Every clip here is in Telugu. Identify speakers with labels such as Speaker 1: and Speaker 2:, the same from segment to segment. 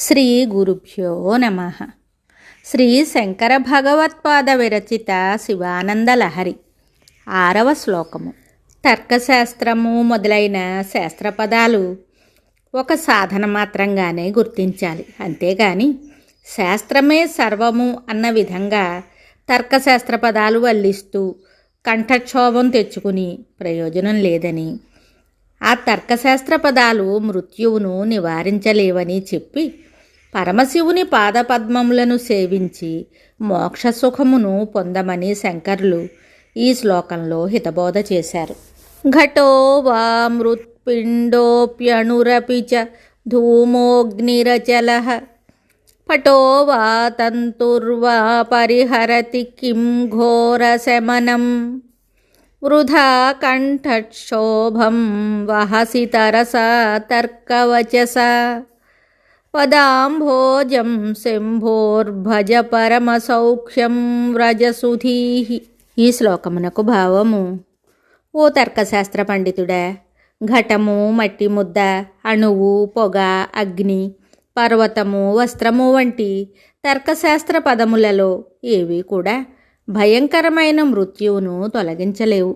Speaker 1: శ్రీ గురుభ్యో నమః. శ్రీ శంకర భగవత్పాద విరచిత శివానందలహరి 6వ శ్లోకము. తర్కశాస్త్రము మొదలైన శాస్త్రపదాలు ఒక సాధన మాత్రంగానే గుర్తించాలి. అంతేగాని శాస్త్రమే సర్వము అన్న విధంగా తర్కశాస్త్ర పదాలు వల్లిస్తూ కంఠక్షోభం తెచ్చుకుని ప్రయోజనం లేదని, ఆ తర్కశాస్త్ర పదాలు మృత్యువును నివారించలేవని చెప్పి పరమశివుని పాదపద్మములను సేవించి మోక్షసుఖమును పొందమని శంకరులు ఈ శ్లోకంలో హితబోధ చేశారు. ఘటో వా మృత్పిండోప్యణురపి చ ధూమోగ్నిరచలః పటో వా తంతుర్వా పరిహరతి కిం ఘోరశమనం వృధా కంఠక్షోభం వహసి తరసా తర్కవచసా పదాంభోజం శంభోర్భజ పరమసౌఖ్యం వ్రజసుధీః. ఈ శ్లోకమునకు భావము: ఓ తర్కశాస్త్ర పండితుడా, ఘటము మట్టి ముద్ద, అణువు పొగ, అగ్ని, పర్వతము, వస్త్రము వంటి తర్కశాస్త్ర పదములలో ఏవి కూడా భయంకరమైన మృత్యువును తొలగించలేవు.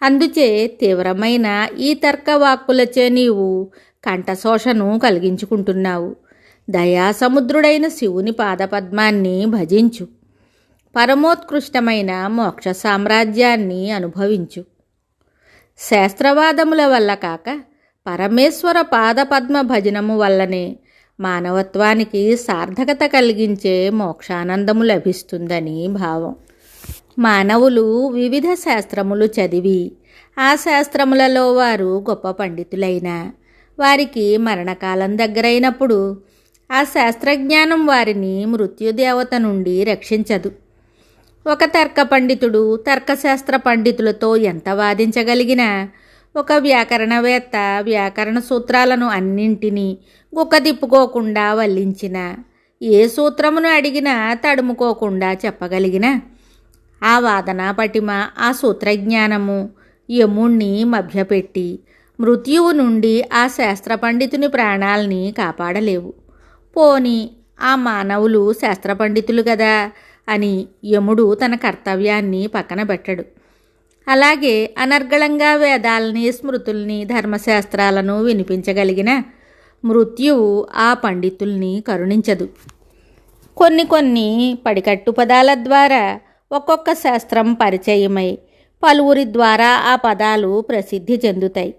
Speaker 1: అందుచే తీవ్రమైన ఈ తర్కవాక్కులచే నీవు కంఠశోషను కలిగించుకుంటున్నావు. దయాసముద్రుడైన శివుని పాదపద్మాన్ని భజించు. పరమోత్కృష్టమైన మోక్ష సామ్రాజ్యాన్ని అనుభవించు. శాస్త్రవాదముల వల్ల కాక పరమేశ్వర పాదపద్మ భజనము వల్లనే మానవత్వానికి సార్థకత కలిగించే మోక్షానందము లభిస్తుందని భావం. మానవులు వివిధ శాస్త్రములు చదివి ఆ శాస్త్రములలో వారు గొప్ప పండితులైన వారికి మరణకాలం దగ్గరైనప్పుడు ఆ శాస్త్రజ్ఞానం వారిని మృత్యుదేవత నుండి రక్షించదు. ఒక తర్క పండితుడు తర్కశాస్త్ర పండితులతో ఎంత వాదించగలిగినా, ఒక వ్యాకరణవేత్త వ్యాకరణ సూత్రాలను అన్నింటినీ గుక్కదిప్పుకోకుండా వల్లించిన, ఏ సూత్రమును అడిగినా తడుముకోకుండా చెప్పగలిగిన ఆ వాదన పటిమ, ఆ సూత్రజ్ఞానము యముణ్ణి మభ్యపెట్టి మృత్యువు నుండి ఆ శాస్త్ర పండితుని ప్రాణాల్ని కాపాడలేవు. పోని ఆ మానవులు శాస్త్ర పండితులు కదా అని యముడు తన కర్తవ్యాన్ని పక్కన పెట్టడు. అలాగే అనర్గళంగా వేదాలని, స్మృతుల్ని, ధర్మశాస్త్రాలను వినిపించగలిగిన మృత్యువు ఆ పండితుల్ని కరుణించదు. కొన్ని పడికట్టు పదాల ద్వారా ఒక్కొక్క శాస్త్రం పరిచయమై పలువురి ద్వారా ఆ పదాలు ప్రసిద్ధి చెందుతాయి.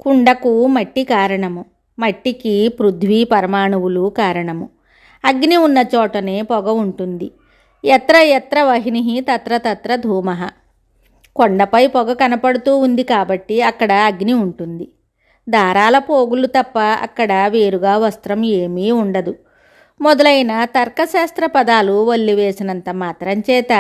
Speaker 1: కుండకు మట్టి కారణము, మట్టికి పృథ్వీ పరమాణువులు కారణము. అగ్ని ఉన్న చోటనే పొగ ఉంటుంది. ఎత్ర ఎత్ర వహ్నిః తత్ర తత్ర ధూమః. కొండపై పొగ కనపడుతూ ఉంది కాబట్టి అక్కడ అగ్ని ఉంటుంది. దారాల పోగులు తప్ప అక్కడ వేరుగా వస్త్రం ఏమీ ఉండదు. మొదలైన తర్కశాస్త్ర పదాలు వల్లివేసినంత మాత్రం చేత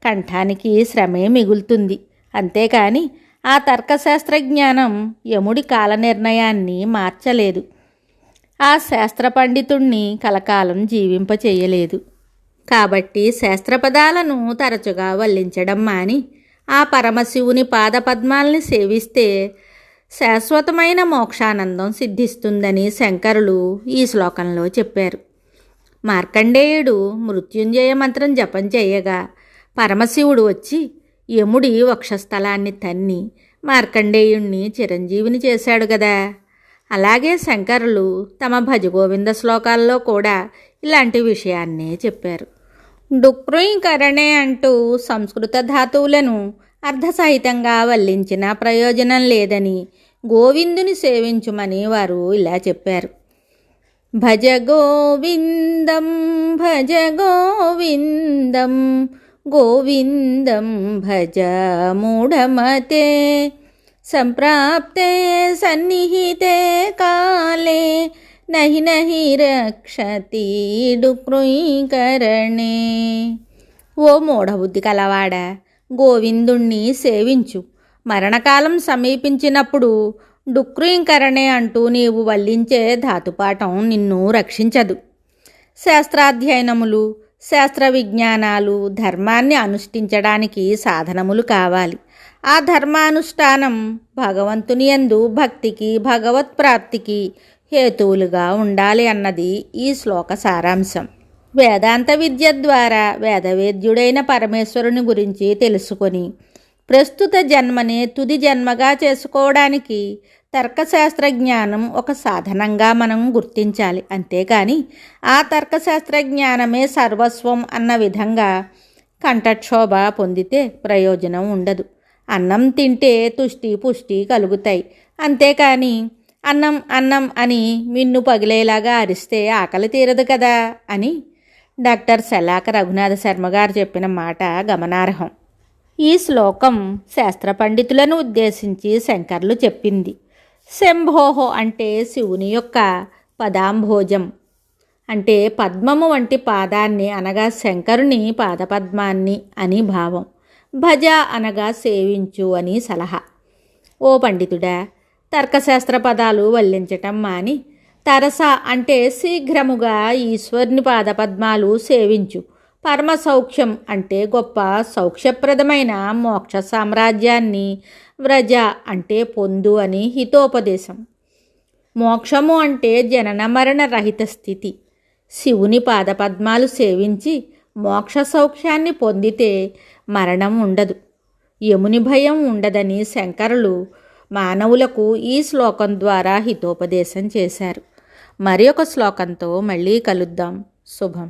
Speaker 1: కంఠానికి శ్రమే మిగులుతుంది. అంతేకాని ఆ తర్కశాస్త్ర జ్ఞానం యముడి కాల నిర్ణయాన్ని మార్చలేదు. ఆ శాస్త్ర పండితుణ్ణి కలకాలం జీవింపచేయలేదు. కాబట్టి శాస్త్రపదాలను తరచుగా వల్లించడం మాని ఆ పరమశివుని పాదపద్మాల్ని సేవిస్తే శాశ్వతమైన మోక్షానందం సిద్ధిస్తుందని శంకరులు ఈ శ్లోకంలో చెప్పారు. మార్కండేయుడు మృత్యుంజయ మంత్రం జపం చేయగా పరమశివుడు వచ్చి యముడి వక్షస్థలాన్ని తన్ని మార్కండేయుణ్ణి చిరంజీవిని చేశాడు గదా. అలాగే శంకరులు తమ భజగోవింద శ్లోకాల్లో కూడా ఇలాంటి విషయాన్నే చెప్పారు. డుక్రుయింకరణే అంటూ సంస్కృత ధాతువులను అర్ధసహితంగా వల్లించిన ప్రయోజనం లేదని గోవిందుని సేవించుమని వారు ఇలా చెప్పారు. భజ గోవిందం భజ గోవిందం గోవిందం భజ మూఢమతే సంప్రాప్తే సన్నిహితే కాలే నహి నహి రక్షతి డుక్రుయింకరణే. ఓ మూఢబుద్ధి కలవాడా, గోవిందుణ్ణి సేవించు. మరణకాలం సమీపించినప్పుడు డుక్రుయింకరణే అంటూ నీవు వల్లించే ధాతుపాఠం నిన్ను రక్షించదు. శాస్త్రాధ్యయనములు, శాస్త్ర విజ్ఞానాలు ధర్మాన్ని అనుష్ఠించడానికి సాధనములు కావాలి. ఆ ధర్మానుష్ఠానం భగవంతుని యందు భక్తికి, భగవత్ప్రాప్తికి హేతువులుగా ఉండాలి అన్నది ఈ శ్లోక సారాంశం. వేదాంత విద్య ద్వారా వేదవేద్యుడైన పరమేశ్వరుని గురించి తెలుసుకొని ప్రస్తుత జన్మనే తుది జన్మగా చేసుకోవడానికి తర్కశాస్త్ర జ్ఞానం ఒక సాధనంగా మనం గుర్తించాలి. అంతేకాని ఆ తర్కశాస్త్ర జ్ఞానమే సర్వస్వం అన్న విధంగా కంఠక్షోభ పొందితే ప్రయోజనం ఉండదు. అన్నం తింటే తుష్టి పుష్టి కలుగుతాయి, అంతేకాని అన్నం అన్నం అని మిన్ను పగిలేలాగా అరిస్తే ఆకలి తీరదు కదా అని డాక్టర్ శలాక రఘునాథ శర్మ గారు చెప్పిన మాట గమనార్హం. ఈ శ్లోకం శాస్త్ర పండితులను ఉద్దేశించి శంకర్లు చెప్పింది. శంభోహో అంటే శివుని యొక్క పదాంభోజం అంటే పద్మము వంటి పాదాన్ని అనగా శంకరుని పాదపద్మాన్ని అని భావం. భజ అనగా సేవించు అని సలహా. ఓ పండితుడా, తర్కశాస్త్ర పదాలు వల్లించటం మాని తరస అంటే శీఘ్రముగా ఈశ్వరుని పాదపద్మాలు సేవించు. పరమ సౌఖ్యం అంటే గొప్ప సౌఖ్యప్రదమైన మోక్ష సామ్రాజ్యాన్ని వ్రజ అంటే పొందు అని హితోపదేశం. మోక్షము అంటే జనన మరణ రహిత స్థితి. శివుని పాదపద్మాలు సేవించి మోక్ష సౌఖ్యాన్ని పొందితే మరణం ఉండదు, యముని భయం ఉండదని శంకరులు మానవులకు ఈ శ్లోకం ద్వారా హితోపదేశం చేశారు. మరి ఒక శ్లోకంతో మళ్ళీ కలుద్దాం. శుభం.